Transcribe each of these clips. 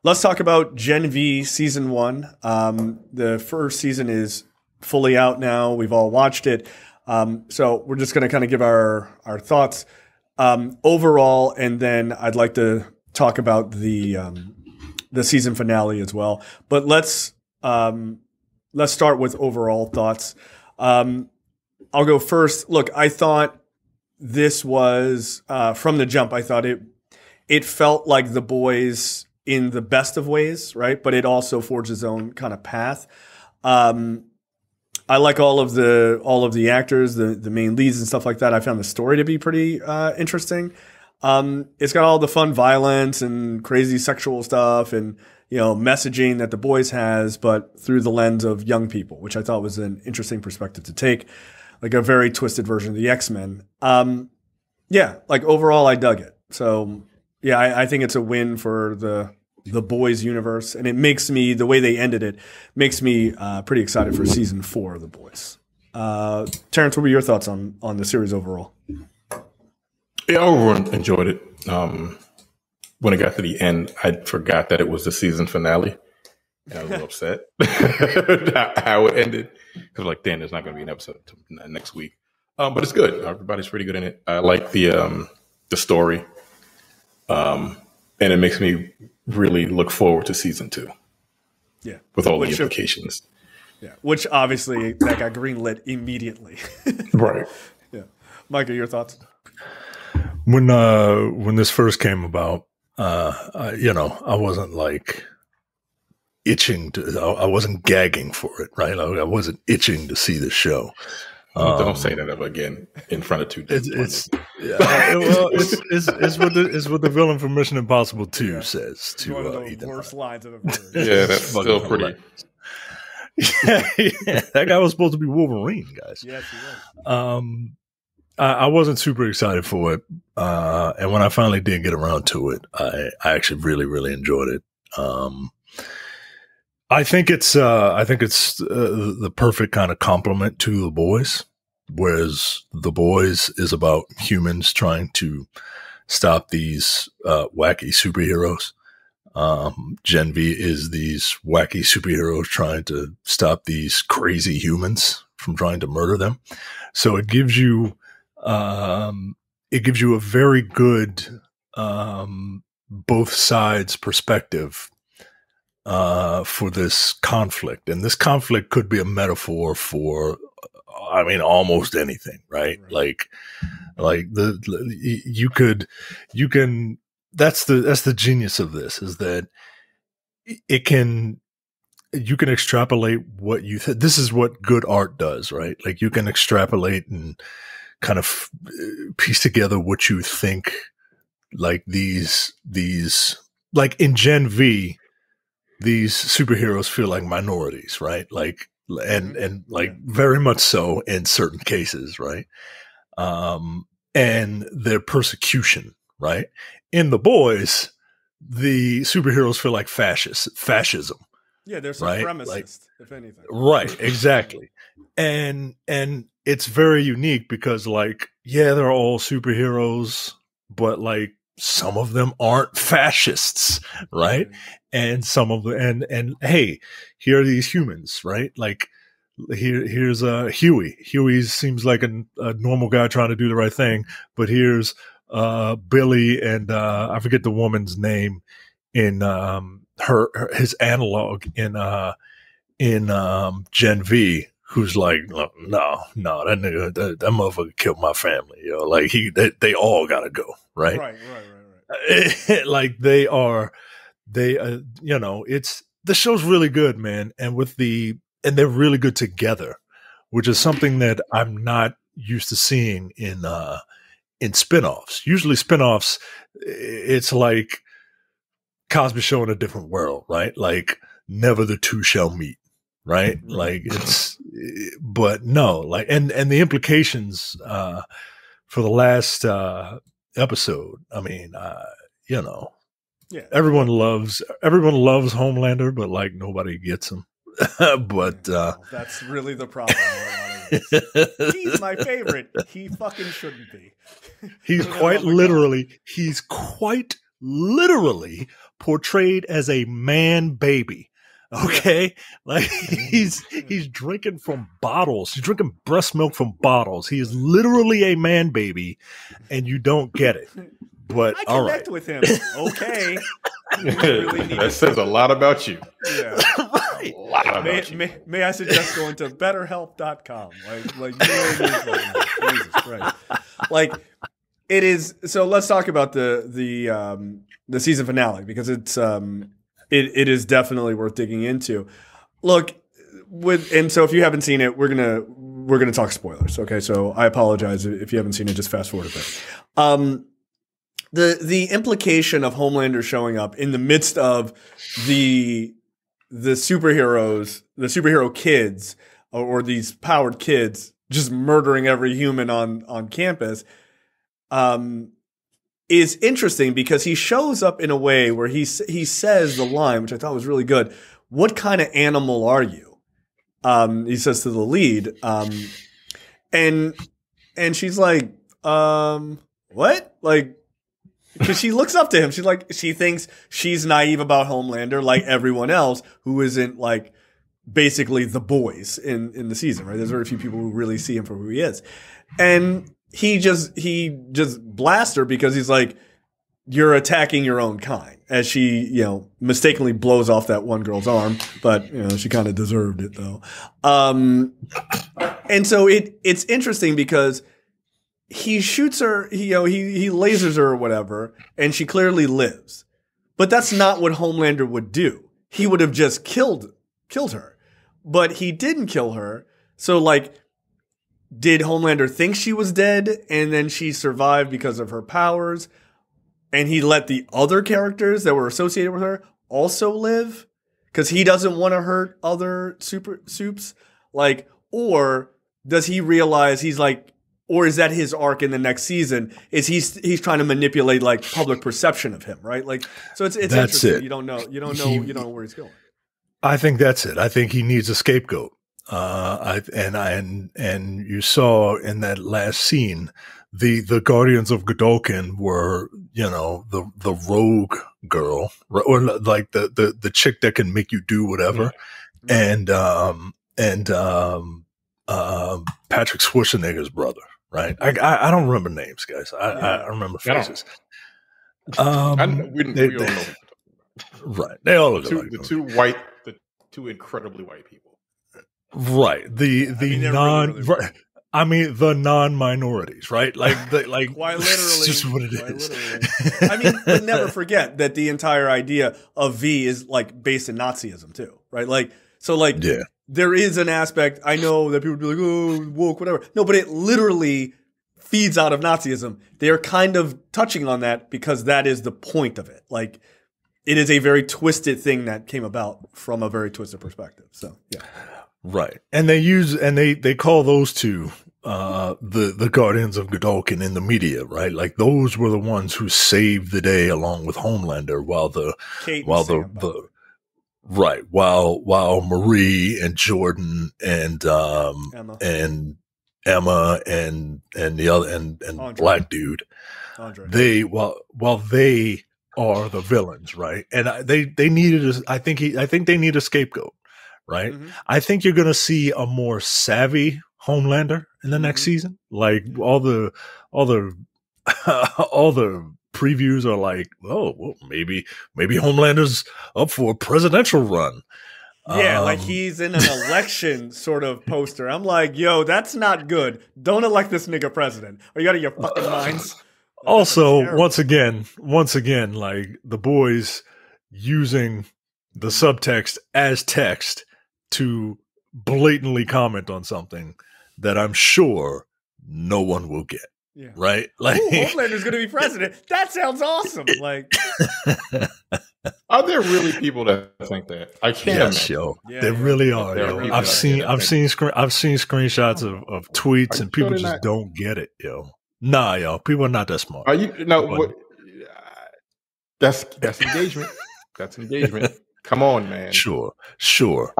let's talk about Gen V season 1. The first season is fully out now. We've all watched it. So we're just going to kind of give our thoughts overall, and then I'd like to talk about the season finale as well. But let's start with overall thoughts. I'll go first. Look, I thought this was from the jump. I thought it felt like The Boys in the best of ways, right? But it also forged its own kind of path. I like all of the actors, the main leads and stuff like that. I found the story to be pretty interesting. It's got all the fun violence and crazy sexual stuff and, messaging that The Boys has, but through the lens of young people, which I thought was an interesting perspective to take, like a very twisted version of the X-Men. Overall, I dug it. So yeah, I think it's a win for the Boys universe, and it makes me, the way they ended it, makes me pretty excited for season 4 of The Boys. Terrence, what were your thoughts on the series overall? Yeah, overall enjoyed it. When it got to the end, I forgot that it was the season finale. And I was a little upset how it ended. Because like, damn, there's not going to be an episode next week. But it's good. Everybody's pretty good in it. I like the story. And it makes me really look forward to season 2. Yeah. With all the implications. Yeah. Which obviously that got greenlit immediately. Right. Yeah. Micah, your thoughts? When this first came about, I wasn't like itching I wasn't gagging for it, right? I wasn't itching to see the show. Don't say that ever again in front of two. It's what the villain from Mission Impossible 2 says to one of the worst lines I've ever heard. Yeah, that's still pretty. Yeah, that guy was supposed to be Wolverine, guys. Yes, he was. I wasn't super excited for it, and when I finally did get around to it, I actually really, really enjoyed it. I think it's the perfect kind of complement to The Boys, whereas The Boys is about humans trying to stop these wacky superheroes. Gen V is these wacky superheroes trying to stop these crazy humans from trying to murder them. So it gives you a very good both sides perspective for this conflict. And this conflict could be a metaphor for, almost anything, right? Like you can, that's the genius of this, is that you can extrapolate what this is what good art does, right? Like you can extrapolate and kind of piece together what you think, like these, like in Gen V, these superheroes feel like minorities, right? Like, and like very much so in certain cases, right? And their persecution, right? In The Boys, the superheroes feel like fascism. Yeah, they're supremacist, if anything. Right, exactly. And it's very unique because, like, yeah, they're all superheroes, but like some of them aren't fascists, right? And some of them, and hey, here are these humans, right? Like here's Huey. Huey seems like a normal guy trying to do the right thing, but here's Billy and I forget the woman's name in his analog in Gen V, who's like, no, that nigga, that motherfucker killed my family, yo. Like they all gotta go, right? Right. Like it's, the show's really good, man, and they're really good together, which is something that I'm not used to seeing in spinoffs. Usually spinoffs, it's like Cosby Show in a different world, right? Like never the two shall meet, right? Like but no, like, and the implications for the last episode. I mean, yeah, everyone loves Homelander, but like nobody gets him. But that's really the problem. He's my favorite. He fucking shouldn't be. He's quite literally portrayed as a man baby. Okay, like he's drinking from bottles. He's drinking breast milk from bottles. He is literally a man baby, and you don't get it. But I all connect right, with him. Okay, That says a lot about you. Yeah. A lot about you. May I suggest going to betterhelp.com? Like Jesus Christ. Like it is. So let's talk about the season finale, because it's it is definitely worth digging into. Look, and so if you haven't seen it, we're gonna talk spoilers. Okay, so I apologize if you haven't seen it. Just fast forward a bit. The implication of Homelander showing up in the midst of the superhero kids, or these powered kids just murdering every human on campus, is interesting, because he shows up in a way where he says the line, which I thought was really good. What kind of animal are you? He says to the lead, and she's like, what? Like, because she looks up to him. She thinks she's naive about Homelander, like everyone else who isn't like basically the boys in the season, right? There's very few people who really see him for who he is. And he just blasts her because he's like, you're attacking your own kind, as she, mistakenly blows off that one girl's arm, but she kind of deserved it though. And so it's interesting because he shoots her, he lasers her or whatever, and she clearly lives. But that's not what Homelander would do. He would have just killed her. But he didn't kill her. So like, did Homelander think she was dead and then she survived because of her powers, and he let the other characters that were associated with her also live because he doesn't want to hurt other supes? Like, or does he realize he's like, or is that his arc in the next season? Is he's trying to manipulate like public perception of him, right? Like, so it's interesting. You don't know where he's going. I think that's it. I think he needs a scapegoat. And you saw in that last scene, the Guardians of Godolkin were, the rogue girl, or like the chick that can make you do whatever, and Patrick Schwarzenegger's brother. Right. I don't remember names, guys. I remember faces. We all know. Right. They all look like the two incredibly white people. Right. The non-minorities, right? Like quite literally. Just what it is. I mean, but never forget that the entire idea of V is like based in Nazism too, right? Like, so like, yeah. There is an aspect, I know that people would be like, oh, woke, whatever. No, but it literally feeds out of Nazism. They're kind of touching on that because that is the point of it. Like, it is a very twisted thing that came about from a very twisted perspective. So, yeah. Right. And they call those two the Guardians of Godolkin in the media, right? Like, those were the ones who saved the day along with Homelander while Marie and Jordan and Emma and the other and Andre. Black dude, Andre. While they are the villains, right? And they needed I think they need a scapegoat, right? Mm-hmm. I think you're gonna see a more savvy Homelander in the next season. Like all the previews are like, oh, well, maybe Homelander's up for a presidential run. Yeah, like he's in an election sort of poster. I'm like, yo, that's not good. Don't elect this nigga president. Are you out of your fucking minds? Also, once again, like the boys using the subtext as text to blatantly comment on something that I'm sure no one will get. Yeah. Right? Like, Homelander's going to be president. That sounds awesome. Like, are there really people that think that? I can't. Yes, yo. Yeah, there really are. Yo. I've seen screenshots of tweets, and people just don't get it, yo. Nah, yo. People are not that smart. Are you? No. What, that's engagement. That's engagement. Come on, man. Sure.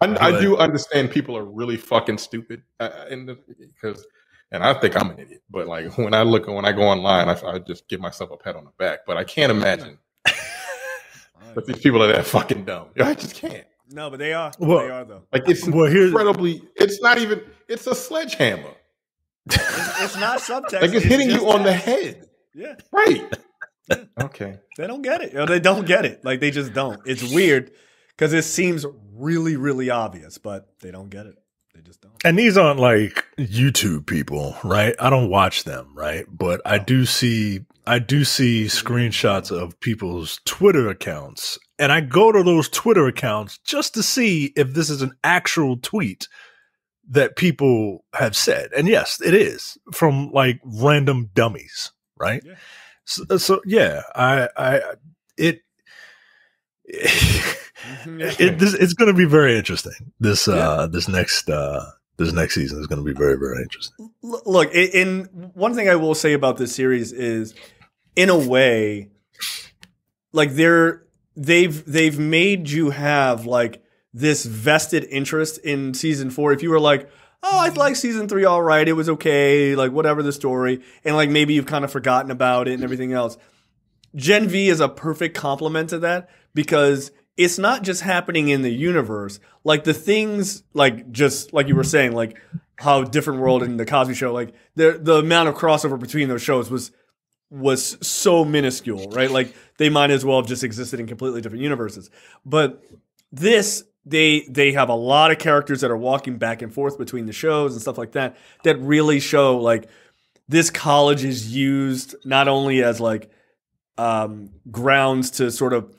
I do understand people are really fucking stupid, because. And I think I'm an idiot, but like when I go online, I just give myself a pat on the back. But I can't imagine But these people are that fucking dumb. I just can't. No, but they are. Well, they are though. Like it's incredibly. It's not even. It's a sledgehammer. It's not subtext. Like it's hitting you on the head. Yeah. Right. Yeah. Okay. They don't get it. They don't get it. Like they just don't. It's weird because it seems really, really obvious, but they don't get it. They just don't. And these aren't like YouTube people, right? I don't watch them, right? But I do see screenshots of people's Twitter accounts, and I go to those Twitter accounts just to see if this is an actual tweet that people have said. And yes, it is from like random dummies, right? Yeah. So yeah, it's going to be very interesting. This next season is going to be very, very interesting. Look, in one thing I will say about this series is, in a way, like they've made you have like this vested interest in season 4. If you were like, oh, I like season 3, all right, it was okay, like whatever the story, and like maybe you've kind of forgotten about it and everything else. Gen V is a perfect complement to that because it's not just happening in the universe. Like the things, like just like you were saying, like how Different World and the Cosby Show, like the amount of crossover between those shows was so minuscule, right? Like they might as well have just existed in completely different universes. But this, they have a lot of characters that are walking back and forth between the shows and stuff like that really show like this college is used not only as like grounds to sort of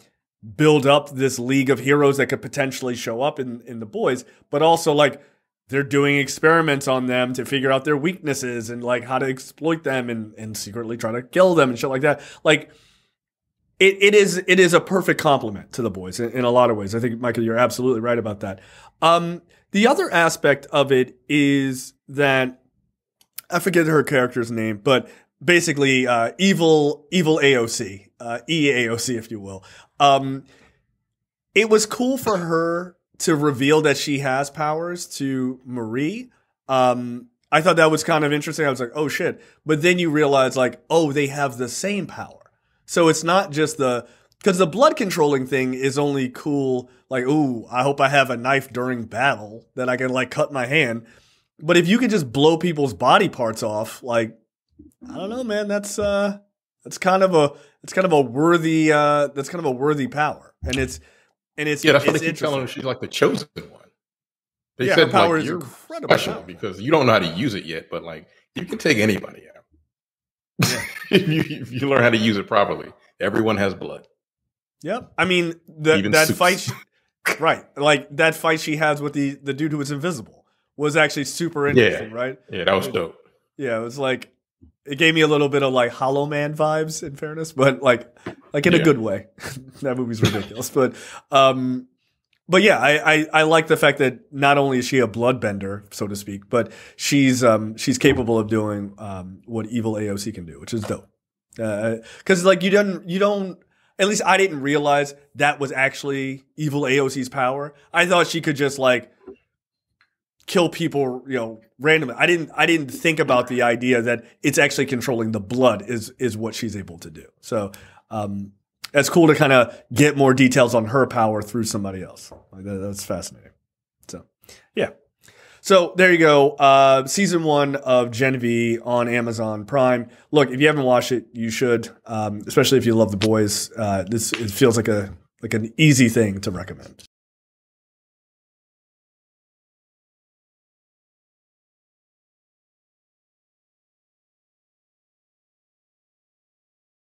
build up this league of heroes that could potentially show up in the boys, but also like they're doing experiments on them to figure out their weaknesses and like how to exploit them and secretly try to kill them and shit like that. Like it is a perfect complement to the boys in a lot of ways. I think, Michael, you're absolutely right about that. The other aspect of it is that I forget her character's name, but basically evil AOC, EAOC, if you will. It was cool for her to reveal that she has powers to Marie. I thought that was kind of interesting. I was like, oh shit. But then you realize like, oh, they have the same power. So it's not just because the blood controlling thing is only cool. Like, ooh, I hope I have a knife during battle that I can like cut my hand. But if you could just blow people's body parts off, like, I don't know, man, that's kind of a worthy power. And it's that's what they keep telling her. She's like the chosen one. They said her power like, is you're incredible special because you don't know how to use it yet, but like you can take anybody out. Yeah. if you learn how to use it properly. Everyone has blood. Yep. I mean that fight, right? Like that fight she has with the dude who was invisible was actually super interesting, right? Yeah, that was dope. Yeah, it was like it gave me a little bit of like Hollow Man vibes, in fairness, but like in a good way. That movie's ridiculous, but yeah, I like the fact that not only is she a bloodbender, so to speak, but she's capable of doing what evil AOC can do, which is dope. Because like you don't. At least I didn't realize that was actually evil AOC's power. I thought she could just like kill people, randomly. I didn't think about the idea that it's actually controlling the blood is what she's able to do. So it's cool to kind of get more details on her power through somebody else. Like that's fascinating. So yeah. So there you go. Season 1 of Gen V on Amazon Prime. Look, if you haven't watched it, you should. Especially if you love the boys. It feels like an easy thing to recommend.